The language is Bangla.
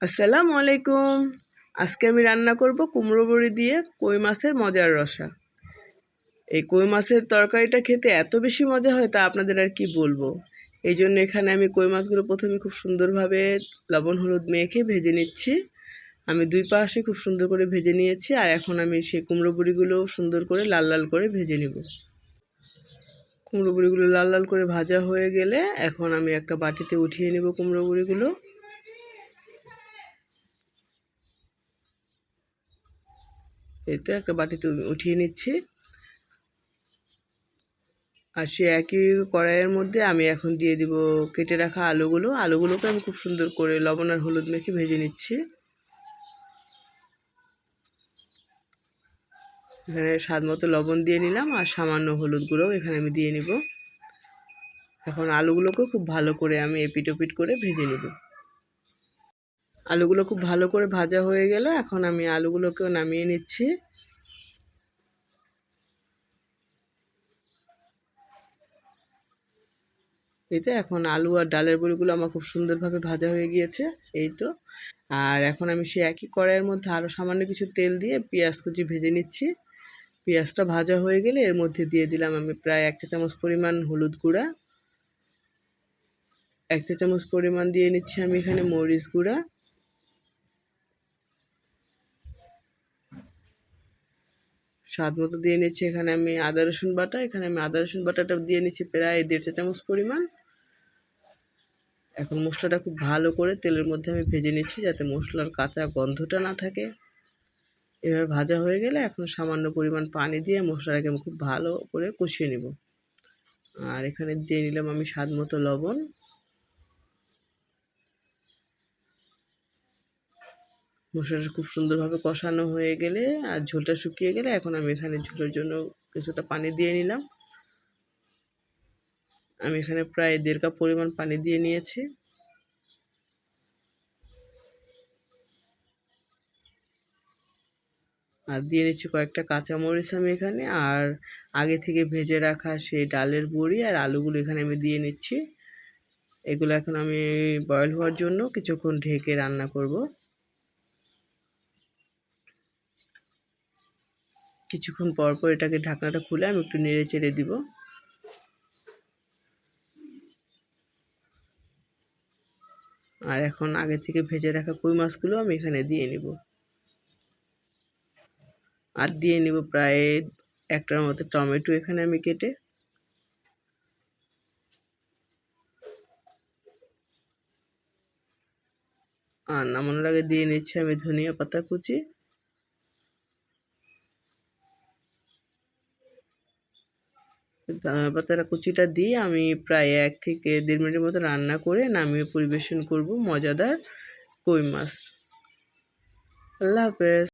আসসালামু আলাইকুম। আজকে আমি রান্না করব কুমড়ো বড়ি দিয়ে কই মাছের মজার রসা। এই কই মাছের তরকারিটা খেতে এত বেশি মজা হয় তা আপনাদের আর কি বলবো। এই জন্য এখানে আমি কই মাছগুলো প্রথমে খুব সুন্দরভাবে লবণ হলুদ মেখে ভেজে নিচ্ছি। আমি দুই পাশে খুব সুন্দর করে ভেজে নিয়েছি, আর এখন আমি সেই কুমড়ো বড়িগুলো সুন্দর করে লাল লাল করে ভেজে নিব। কুমড়ো বড়িগুলো লাল লাল করে ভাজা হয়ে গেলে এখন আমি একটা বাটিতে উঠিয়ে নেব কুমড়ো বড়িগুলো। এই তো একটা বাটিতে উঠিয়ে নিচ্ছি। আর সে একই কড়াইয়ের মধ্যে আমি এখন দিয়ে দিব কেটে রাখা আলুগুলোকে আমি খুব সুন্দর করে লবণ আর হলুদ মেখে ভেজে নিচ্ছি। এখানে স্বাদ মতো লবণ দিয়ে নিলাম, আর সামান্য হলুদ গুঁড়োও এখানে আমি দিয়ে নিব। এখন আলুগুলোকে খুব ভালো করে আমি এপিট ওপিট করে ভেজে নিব। আলুগুলো খুব ভালো করে ভাজা হয়ে গেল, এখন আমি আলুগুলোকেও নামিয়ে নিচ্ছি। এই তো এখন আলু আর ডালের বড়িগুলো আমার খুব সুন্দরভাবে ভাজা হয়ে গিয়েছে। এই তো, আর এখন আমি সেই একই কড়াইয়ের মধ্যে আরও সামান্য কিছু তেল দিয়ে পেঁয়াজ কুচি ভেজে নিচ্ছি। পেঁয়াজটা ভাজা হয়ে গেলে এর মধ্যে দিয়ে দিলাম আমি প্রায় 1 চা চামচ পরিমাণ হলুদ গুঁড়া, 1 চা চামচ পরিমাণ দিয়ে নিচ্ছি আমি এখানে মরিচ গুঁড়া, স্বাদ মতো দিয়ে নিচ্ছি এখানে আমি আদা রসুন বাটা। এখানে আমি আদা রসুন বাটাটা দিয়ে নিচ্ছি প্রায় 1.5 চা চামচ পরিমাণ। এখন মশলাটা খুব ভালো করে তেলের মধ্যে আমি ভেজে নিচ্ছি যাতে মশলার কাঁচা গন্ধটা না থাকে। এভাবে ভাজা হয়ে গেলে এখন সামান্য পরিমাণ পানি দিয়ে মশলাটাকে আমি খুব ভালো করে কষিয়ে নেব। আর এখানে দিয়ে নিলাম আমি স্বাদ মতো লবণ। মশলাটা খুব সুন্দরভাবে কষানো হয়ে গেলে আর ঝোলটা শুকিয়ে গেলে এখন আমি এখানে ঝোলের জন্য কিছুটা পানি দিয়ে নিলাম। আমি এখানে প্রায় 1.5 কাপ পরিমাণ পানি দিয়ে নিয়েছি। আর দিয়ে নিচ্ছি কয়েকটা কাঁচামরিচ আমি এখানে, আর আগে থেকে ভেজে রাখা সেই ডালের বড়ি আর আলুগুলো এখানে আমি দিয়ে নিচ্ছি। এগুলো এখন আমি বয়েল হওয়ার জন্য কিছুক্ষণ ঢেকে রান্না করব। কিছুক্ষণ পর পর এটাকে ঢাকনাটা খুলে আমি একটু নেড়ে চেড়ে দিব। আর এখন আগে থেকে ভেজে রাখা কই মাছগুলো আমি এখানে দিয়ে নিব। আর দিয়ে নিব প্রায় একটার মতো টমেটো এখানে আমি কেটে। আর নামানোর আগে দিয়ে নিচ্ছি আমি ধনিয়া পাতা কুচি। ধনিয়া পাতার কুচিটা দিয়ে আমি প্রায় 1 থেকে 1.5 মিনিটের মতো রান্না করে নামিয়ে পরিবেশন করব মজাদার কই মাছ। আল্লাহ হাফেজ।